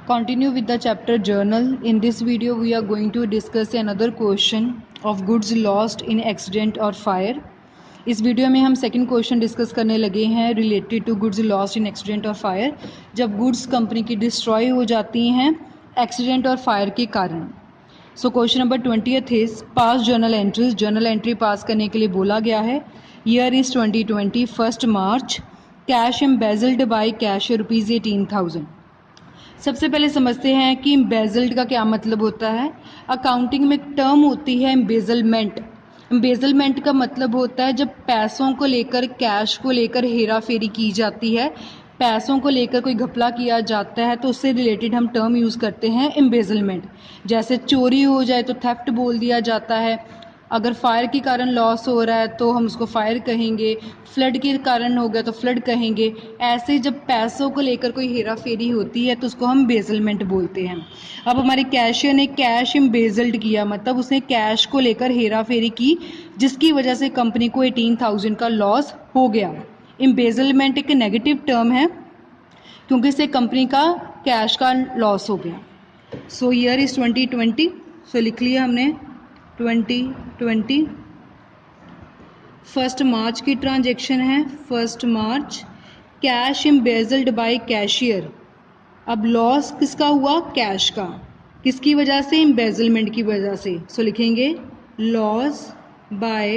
Continue with the chapter journal. In this video we are going to discuss another question of goods lost in accident or fire. इस video में हम second question discuss करने लगे हैं related to goods lost in accident और fire, जब goods company की destroy हो जाती हैं एक्सीडेंट और फायर के कारण। So question number 20th is pass journal entries. Journal entry pass करने के लिए बोला गया है। Year is 2020, 1 March. Cash embezzled by cashier ₹18,000। सबसे पहले समझते हैं कि एम्बेजल्ड का क्या मतलब होता है। अकाउंटिंग में एक टर्म होती है एम्बेजलमेंट। एम्बेजलमेंट का मतलब होता है जब पैसों को लेकर, कैश को लेकर हेरा फेरी की जाती है, पैसों को लेकर कोई घपला किया जाता है तो उससे रिलेटेड हम टर्म यूज़ करते हैं एम्बेजलमेंट। जैसे चोरी हो जाए तो थेफ्ट बोल दिया जाता है, अगर फायर के कारण लॉस हो रहा है तो हम उसको फायर कहेंगे, फ्लड के कारण हो गया तो फ्लड कहेंगे। ऐसे जब पैसों को लेकर कोई हेरा फेरी होती है तो उसको हम एम्बेजलमेंट बोलते हैं। अब हमारे कैशियर ने कैश एम्बेजल्ड किया, मतलब उसने कैश को लेकर हेरा फेरी की जिसकी वजह से कंपनी को 18,000 का लॉस हो गया। एम्बेजलमेंट एक नेगेटिव टर्म है क्योंकि इससे कंपनी का कैश का लॉस हो गया। सो ईयर इज 2020, सो लिख लिया हमने 2020। 1 मार्च की ट्रांजैक्शन है, 1 March. Cash embezzled by cashier. अब लॉस किसका हुआ? कैश का। किसकी वजह से? एम्बेजलमेंट की वजह से। सो लिखेंगे loss by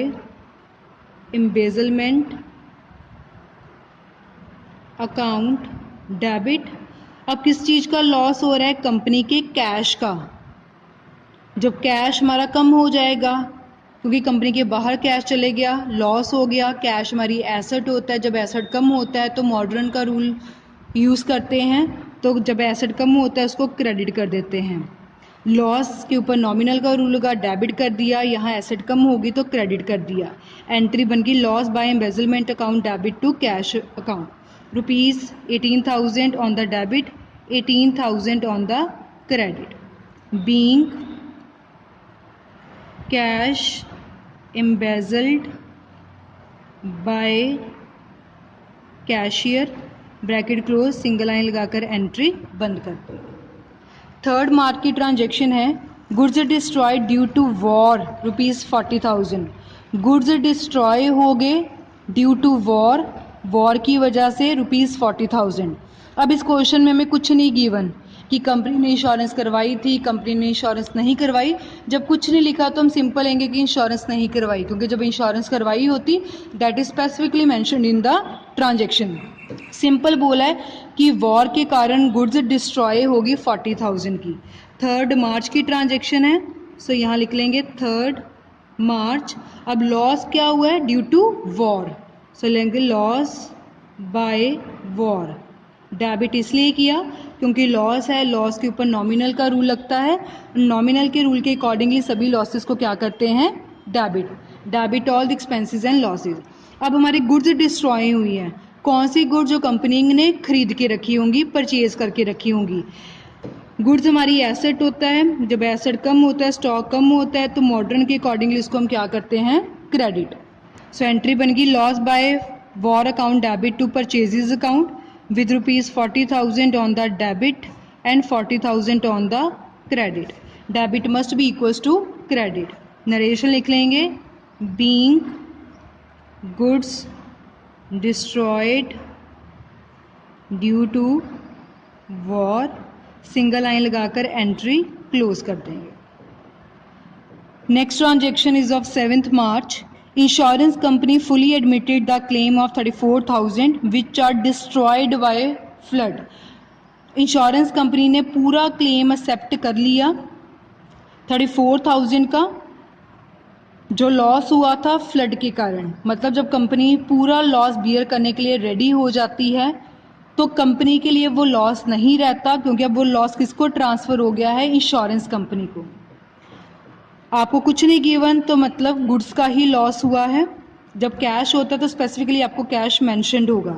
embezzlement account debit. अब किस चीज़ का लॉस हो रहा है? कंपनी के कैश का। जब कैश हमारा कम हो जाएगा क्योंकि कंपनी के बाहर कैश चले गया, लॉस हो गया। कैश हमारी एसेट होता है, जब एसेट कम होता है तो मॉडर्न का रूल यूज़ करते हैं, तो जब एसेट कम होता है उसको क्रेडिट कर देते हैं। लॉस के ऊपर नॉमिनल का रूल होगा, डेबिट कर दिया, यहाँ एसेट कम होगी तो क्रेडिट कर दिया। एंट्री बन गई loss by embezzlement account debit to cash account. ₹18,000 on the debit, 18,000 on the credit. Being cash embezzled by cashier, bracket close, single line लगाकर एंट्री बंद करते हैं। 3 मार्च की ट्रांजैक्शन है, goods destroyed due to war ₹40,000। Goods destroy हो गए due to war, war की वजह से ₹40,000। अब इस क्वेश्चन में हमें कुछ नहीं गिवन कि कंपनी ने इंश्योरेंस करवाई थी, कंपनी ने इंश्योरेंस नहीं करवाई। जब कुछ नहीं लिखा तो हम सिंपल लेंगे कि इंश्योरेंस नहीं करवाई, क्योंकि जब इंश्योरेंस करवाई होती that is specifically mentioned in the transaction. Simple बोला है कि वॉर के कारण गुड्स डिस्ट्रॉय होगी 40,000 की। 3 मार्च की ट्रांजैक्शन है, सो यहाँ लिख लेंगे 3 मार्च। अब लॉस क्या हुआ है? ड्यू टू वॉर, सो लेंगे लॉस बाय वॉर। डेबिट इसलिए किया क्योंकि लॉस है, लॉस के ऊपर नॉमिनल का रूल लगता है, नॉमिनल के रूल के अकॉर्डिंगली सभी लॉसेस को क्या करते हैं? Debit. Debit all the expenses and losses. अब हमारी गुड्स डिस्ट्रॉय हुई हैं, कौन सी गुड्स? जो कंपनी ने खरीद के रखी होंगी, परचेज करके रखी होंगी। गुड्स हमारी एसेट होता है, जब एसेट कम होता है, स्टॉक कम होता है तो मॉडर्न के अकॉर्डिंगली इसको हम क्या करते हैं? क्रेडिट। सो एंट्री बन गई loss by war account debit to purchases account with ₹40,000 on the debit and 40,000 on the credit. Debit must be equals to credit. Narration लिख लेंगे being goods destroyed due to war, single line लगाकर entry close कर देंगे। Next transaction is of 7 March. Insurance company fully admitted the claim of 34,000 which are destroyed by flood. Insurance company ने पूरा claim accept कर लिया 34,000 का, जो loss हुआ था फ्लड के कारण। मतलब जब कंपनी पूरा लॉस बियर करने के लिए रेडी हो जाती है तो कंपनी के लिए वो लॉस नहीं रहता, क्योंकि अब वो लॉस किसको ट्रांसफ़र हो गया है? इंश्योरेंस कंपनी को। आपको कुछ नहीं गिवन तो मतलब गुड्स का ही लॉस हुआ है। जब कैश होता है तो स्पेसिफिकली आपको कैश मेंशन्ड होगा।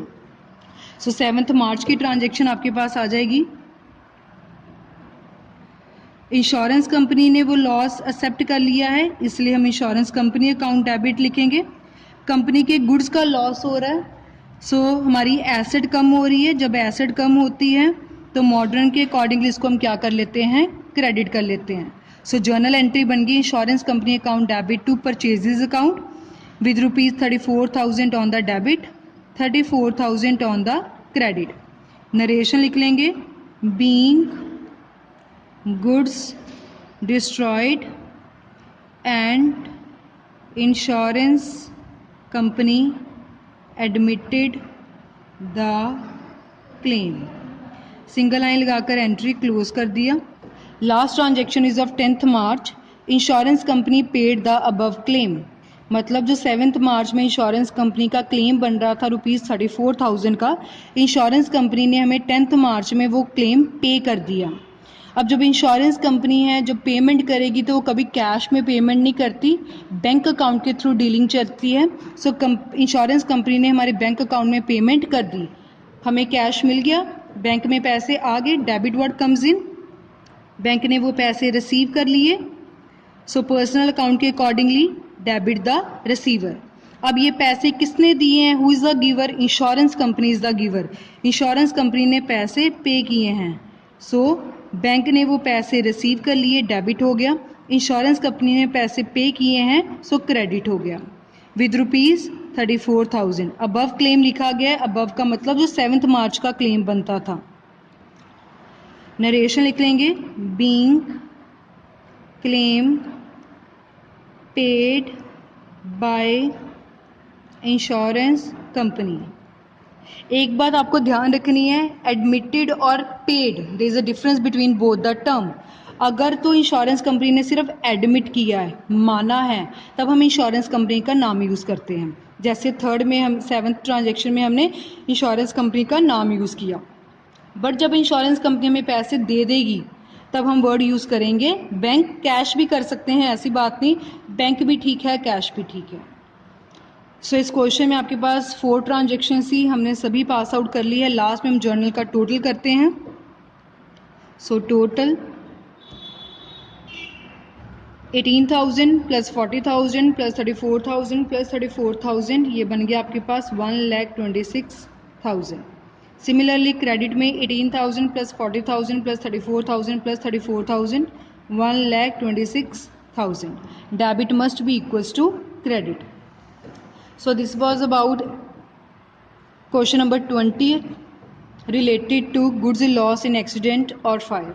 सो 7 मार्च की ट्रांजैक्शन आपके पास आ जाएगी। इंश्योरेंस कंपनी ने वो लॉस एक्सेप्ट कर लिया है, इसलिए हम इंश्योरेंस कंपनी अकाउंट डेबिट लिखेंगे। कंपनी के गुड्स का लॉस हो रहा है, सो हमारी एसेट कम हो रही है। जब एसेट कम होती है तो मॉडर्न के अकॉर्डिंगली इसको हम क्या कर लेते हैं, क्रेडिट कर लेते हैं। सो जर्नल एंट्री बन गई insurance company account debit to purchases account with ₹34,000 on the debit, 34,000 on the credit. Narration लिख लेंगे, being goods destroyed and insurance company admitted the claim. Single line लगाकर एंट्री क्लोज कर दिया। Last transaction is of 10th March, insurance company paid the above claim. मतलब जो 7 मार्च में insurance company का claim बन रहा था ₹34,000 का, इंश्योरेंस कंपनी ने हमें 10th मार्च में वो क्लेम पे कर दिया। अब जब इंश्योरेंस कंपनी है जब पेमेंट करेगी तो वो कभी कैश में पेमेंट नहीं करती, बैंक अकाउंट के थ्रू डीलिंग चलती है। सो इंश्योरेंस कंपनी ने हमारे बैंक अकाउंट में पेमेंट कर दी, हमें कैश मिल गया, बैंक में पैसे आ गए, debit word comes in, bank ने वो पैसे रिसीव कर लिए। सो पर्सनल अकाउंट के अकॉर्डिंगली डेबिट द रिसीवर। अब ये पैसे किसने दिए हैं, who is the giver, insurance company is the giver. Insurance company ने पैसे पे किए हैं, सो बैंक ने वो पैसे रिसीव कर लिए, डेबिट हो गया। इंश्योरेंस कंपनी ने पैसे पे किए हैं, सो क्रेडिट हो गया विद ₹34,000। अबव क्लेम लिखा गया है, अबव का मतलब जो 7 मार्च का क्लेम बनता था। नरेशन लिख लेंगे, being claim paid by insurance company. एक बात आपको ध्यान रखनी है, एडमिटेड और paid, there is a difference between both the term. अगर तो इंश्योरेंस कंपनी ने सिर्फ एडमिट किया है, माना है, तब हम इंश्योरेंस कंपनी का नाम यूज़ करते हैं। जैसे 3rd में हम 7th ट्रांजेक्शन में हमने इंश्योरेंस कंपनी का नाम यूज़ किया। बट जब इंश्योरेंस कंपनी हमें पैसे दे देगी तब हम वर्ड यूज़ करेंगे बैंक। कैश भी कर सकते हैं, ऐसी बात नहीं, बैंक भी ठीक है, कैश भी ठीक है। सो इस क्वेश्चन में आपके पास 4 ट्रांजेक्शन थी, हमने सभी पास आउट कर ली है। लास्ट में हम जर्नल का टोटल करते हैं। So total 18,000 plus 40,000 plus 34,000 plus 34,000, ये बन गया आपके पास 1,26,000। सिमिलरली क्रेडिट में 18,000 plus 40,000 plus 34,000 plus 34,000, 1,26,000। Debit must be equals to credit. So this was about question number 20 related to goods loss in accident or fire.